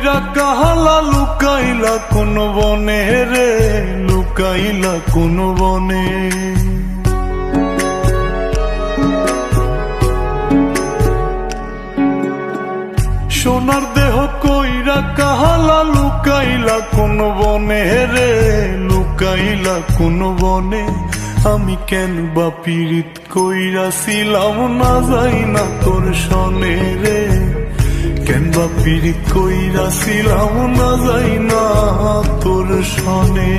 কইরা কাহালা লুকাইলা কোন বনে রে, লুকাইলা কোন বনে। সোনার দেহ কইরা কাহালা লুকাইলা কোন বনে রে, লুকাইলা কোন বনে। আমি কেন বা পীড়িত কইরাছিলাম না যাই না তোর সনে রে, কেন বা পীড়িত কইরাছিলাম না যাই না তোর সনে।